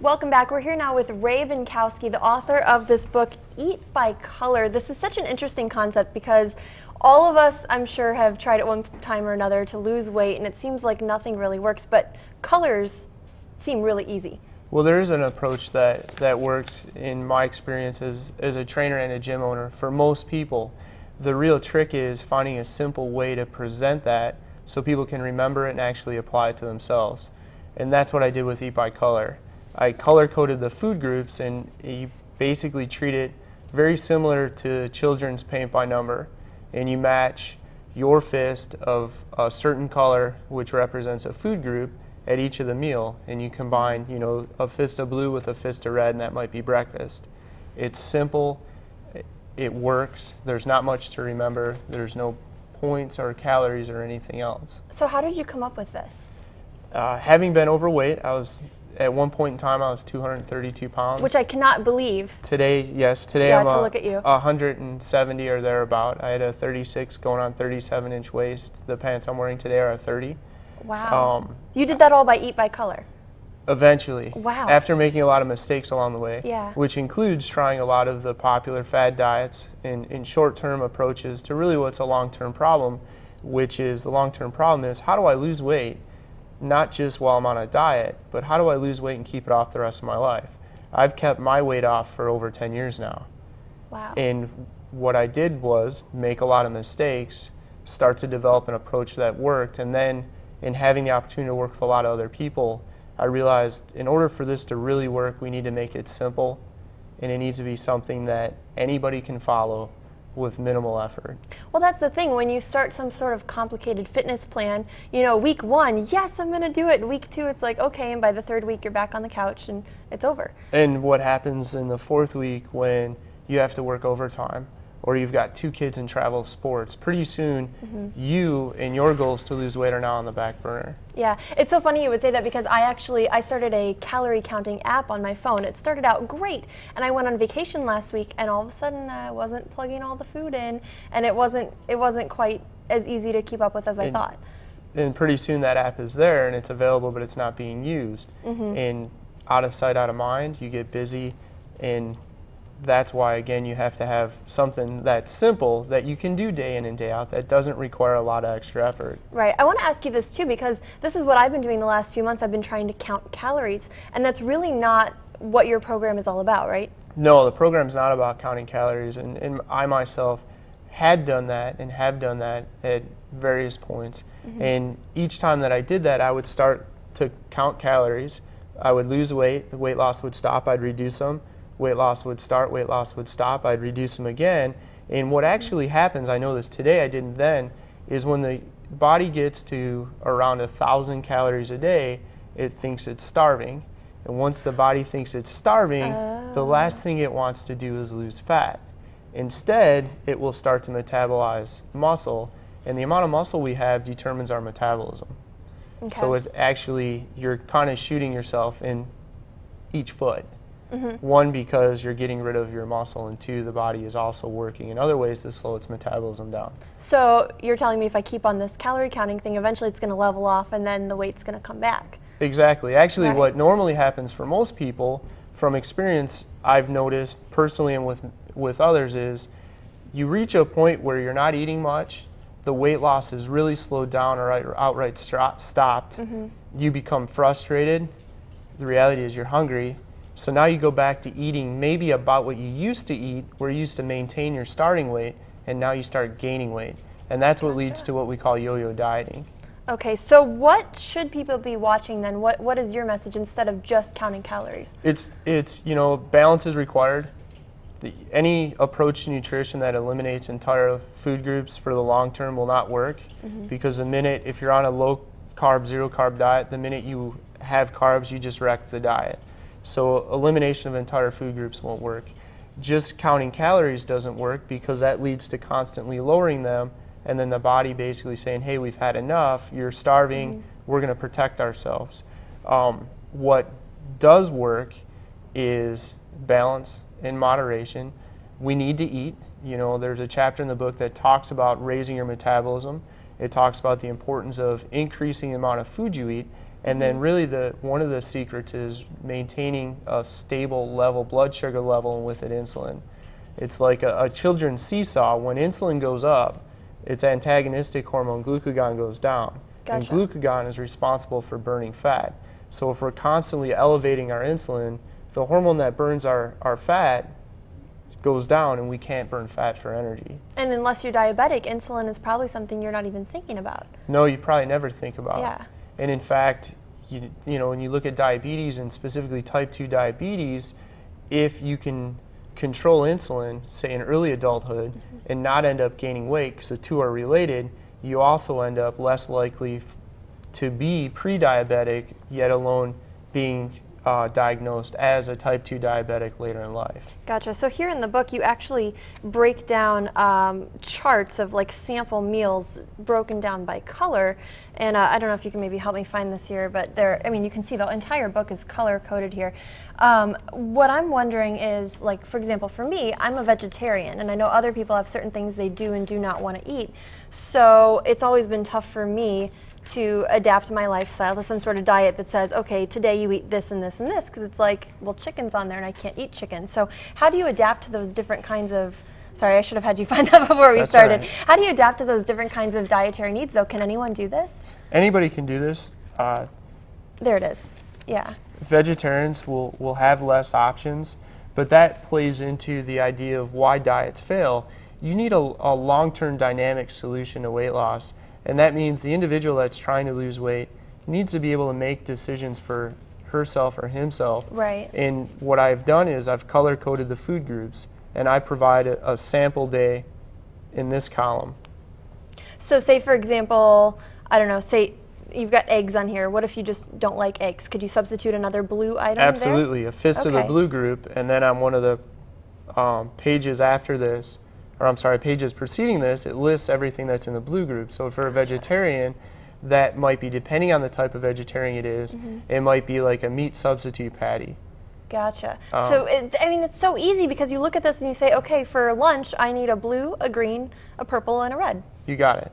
Welcome back. We're here now with Ray Vinkowski, the author of this book, Eat by Color. This is such an interesting concept because all of us, I'm sure, have tried at one time or another to lose weight, and it seems like nothing really works, but colors seem really easy. Well, there is an approach that works in my experience as a trainer and a gym owner. For most people, the real trick is finding a simple way to present that so people can remember it and actually apply it to themselves. And that's what I did with Eat by Color. I color-coded the food groups, and you basically treat it very similar to children's paint by number. And you match your fist of a certain color, which represents a food group, at each of the meal, and you combine, a fist of blue with a fist of red, and that might be breakfast. It's simple, it works, there's not much to remember, there's no points or calories or anything else. So how did you come up with this? Having been overweight, at one point in time I was 232 pounds. Which I cannot believe. Today, yes, today yeah, I'm to look at you. 170 or thereabout. I had a 36 going on 37-inch waist. The pants I'm wearing today are a 30. Wow. You did that all by Eat by Color? Eventually. Wow. After making a lot of mistakes along the way. Yeah. Which includes trying a lot of the popular fad diets in short-term approaches to really what's a long-term problem, which is the long-term problem is how do I lose weight, not just while I'm on a diet, but how do I lose weight and keep it off the rest of my life? I've kept my weight off for over 10 years now. Wow. And what I did was make a lot of mistakes, start to develop an approach that worked, and then in having the opportunity to work with a lot of other people, I realized in order for this to really work, we need to make it simple, and it needs to be something that anybody can follow with minimal effort. Well, that's the thing. When you start some sort of complicated fitness plan, week 1, yes, I'm going to do it. Week 2, it's like, okay, and by the 3rd week, you're back on the couch and it's over. And what happens in the 4th week when you have to work overtime, or you've got 2 kids in travel sports, pretty soon you and your goals to lose weight are now on the back burner. Yeah, it's so funny you would say that because I started a calorie counting app on my phone. It started out great, and I went on vacation last week, and all of a sudden I wasn't plugging all the food in, and it wasn't quite as easy to keep up with as I thought. And pretty soon that app is there and it's available, but it's not being used. And out of sight, out of mind, you get busy, and that's why, again, you have to have something that's simple that you can do day in and day out that doesn't require a lot of extra effort. Right. I want to ask you this, too, because this is what I've been doing the last few months. I've been trying to count calories, and that's really not what your program is all about, right? No, the program's not about counting calories, and I myself had done that and have done that at various points. And each time that I did that, I would start to count calories. I would lose weight, the weight loss would stop, I'd reduce them. Weight loss would start, weight loss would stop, I'd reduce them again. And what actually happens, I know this today, I didn't then, is when the body gets to around 1,000 calories a day, it thinks it's starving. And once the body thinks it's starving, the last thing it wants to do is lose fat. Instead, it will start to metabolize muscle, and the amount of muscle we have determines our metabolism. Okay. So it actually, you're kind of shooting yourself in each foot. One, because you're getting rid of your muscle, and 2, the body is also working in other ways to slow its metabolism down. So you're telling me if I keep on this calorie counting thing, eventually it's going to level off and then the weight's going to come back. Exactly. Actually, Right. what normally happens for most people, from experience I've noticed personally and with others, is you reach a point where you're not eating much, the weight loss is really slowed down or outright stopped. You become frustrated. The reality is you're hungry. So now you go back to eating maybe about what you used to eat, where you used to maintain your starting weight, and now you start gaining weight. And that's what leads to what we call yo-yo dieting. Okay, so what should people be watching then? What is your message instead of just counting calories? It's balance is required. Any approach to nutrition that eliminates entire food groups for the long term will not work, because the minute, if you're on a low carb, zero carb diet, the minute you have carbs, you just wreck the diet. So elimination of entire food groups won't work. Just counting calories doesn't work because that leads to constantly lowering them, and then the body basically saying, hey, we've had enough, you're starving, we're going to protect ourselves. What does work is balance and moderation. We need to eat. There's a chapter in the book that talks about raising your metabolism. It talks about the importance of increasing the amount of food you eat. And then really one of the secrets is maintaining a stable level, blood sugar level, and with it insulin. It's like a children's seesaw. When insulin goes up, its antagonistic hormone glucagon goes down. Gotcha. And glucagon is responsible for burning fat. So if we're constantly elevating our insulin, the hormone that burns our fat goes down, and we can't burn fat for energy. And unless you're diabetic, insulin is probably something you're not even thinking about. No, you probably never think about it. Yeah. And in fact, you know, when you look at diabetes, and specifically type 2 diabetes, if you can control insulin, say in early adulthood, and not end up gaining weight, because the two are related, you also end up less likely to be pre-diabetic, yet alone being diagnosed as a type 2 diabetic later in life. Gotcha. So here in the book, you actually break down charts of like sample meals broken down by color. And I don't know if you can maybe help me find this here, but there, I mean, you can see the entire book is color coded here. What I'm wondering is, like, for example, for me, I'm a vegetarian, and I know other people have certain things they do and do not want to eat. So it's always been tough for me to adapt my lifestyle to some sort of diet that says, okay, today you eat this and this and this, because it's like, well, chicken's on there and I can't eat chicken. So how do you adapt to those different kinds of, sorry, I should have had you find that before we started. All right. How do you adapt to those different kinds of dietary needs, though? Can anyone do this? Anybody can do this. There it is. Yeah. Vegetarians will have less options, but that plays into the idea of why diets fail. You need a long-term dynamic solution to weight loss. And that means the individual that's trying to lose weight needs to be able to make decisions for herself or himself. Right. And what I've done is I've color-coded the food groups, and I provide a sample day in this column. So say, for example, I don't know, say you've got eggs on here. What if you just don't like eggs? Could you substitute another blue item Absolutely. there? A fist of the blue group, and then on one of the pages after this, or I'm sorry, pages preceding this, it lists everything that's in the blue group. So for a vegetarian, that might be, depending on the type of vegetarian it is, it might be like a meat substitute patty. Gotcha. So, I mean, it's so easy because you look at this and you say, okay, for lunch, I need a blue, a green, a purple, and a red. You got it.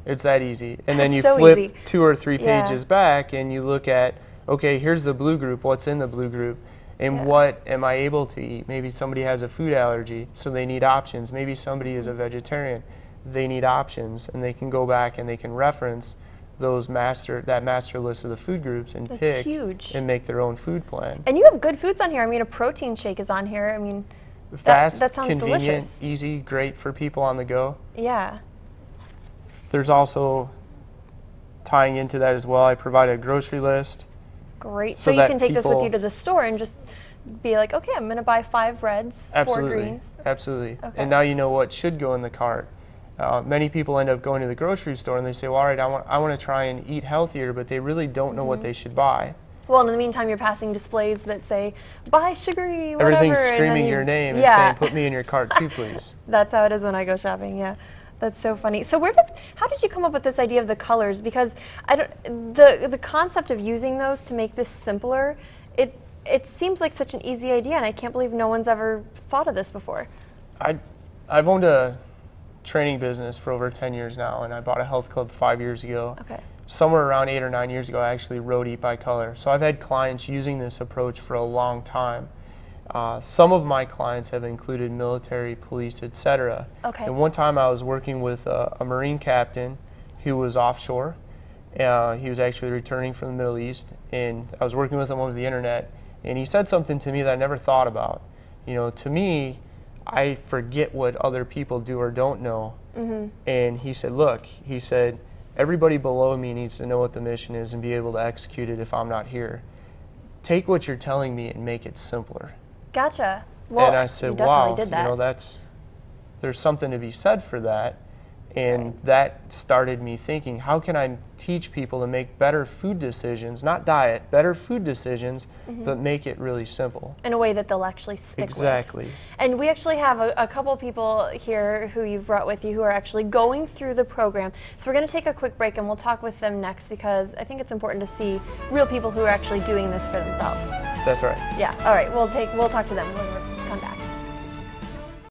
It's that easy. And then you so flip easy. 2 or 3 pages back and you look at, okay, here's the blue group, what's in the blue group, and what am I able to eat? Maybe somebody has a food allergy, so they need options. Maybe somebody is a vegetarian, they need options, and they can go back and they can reference that master list of the food groups and pick and make their own food plan. And you have good foods on here. I mean, a protein shake is on here. I mean, fast, that sounds convenient, delicious. Easy, great for people on the go. Yeah. There's also, tying into that as well, I provide a grocery list. Great. So you can take this with you to the store and just be like, okay, I'm going to buy 5 reds, 4 greens. Absolutely. Okay. And now you know what should go in the cart. Many people end up going to the grocery store and they say, well, all right, I want to try and eat healthier, but they really don't know what they should buy. Well, in the meantime, you're passing displays that say, buy sugary, whatever. Everything's screaming your name and saying, put me in your cart too, please. That's how it is when I go shopping, yeah. That's so funny. So how did you come up with this idea of the colors? Because the concept of using those to make this simpler, it seems like such an easy idea, and I can't believe no one's ever thought of this before. I've owned a training business for over 10 years now, and I bought a health club 5 years ago. Okay. Somewhere around 8 or 9 years ago, I actually wrote Eat by Color. So I've had clients using this approach for a long time. Some of my clients have included military, police, etc. Okay. And one time I was working with a Marine captain who was offshore. He was actually returning from the Middle East, and I was working with him over the internet, and he said something to me that I never thought about. You know, to me, I forget what other people do or don't know. And he said, look, he said, everybody below me needs to know what the mission is and be able to execute it if I'm not here. Take what you're telling me and make it simpler. Gotcha. Well, and I said, you definitely wow, did that. you know, there's something to be said for that. And that started me thinking, how can I teach people to make better food decisions, not diet, better food decisions, but make it really simple. In a way that they'll actually stick with. Exactly. And we actually have a couple people here who you've brought with you who are actually going through the program. So we're going to take a quick break and we'll talk with them next, because I think it's important to see real people who are actually doing this for themselves. That's right. Yeah. All right. We'll talk to them when we're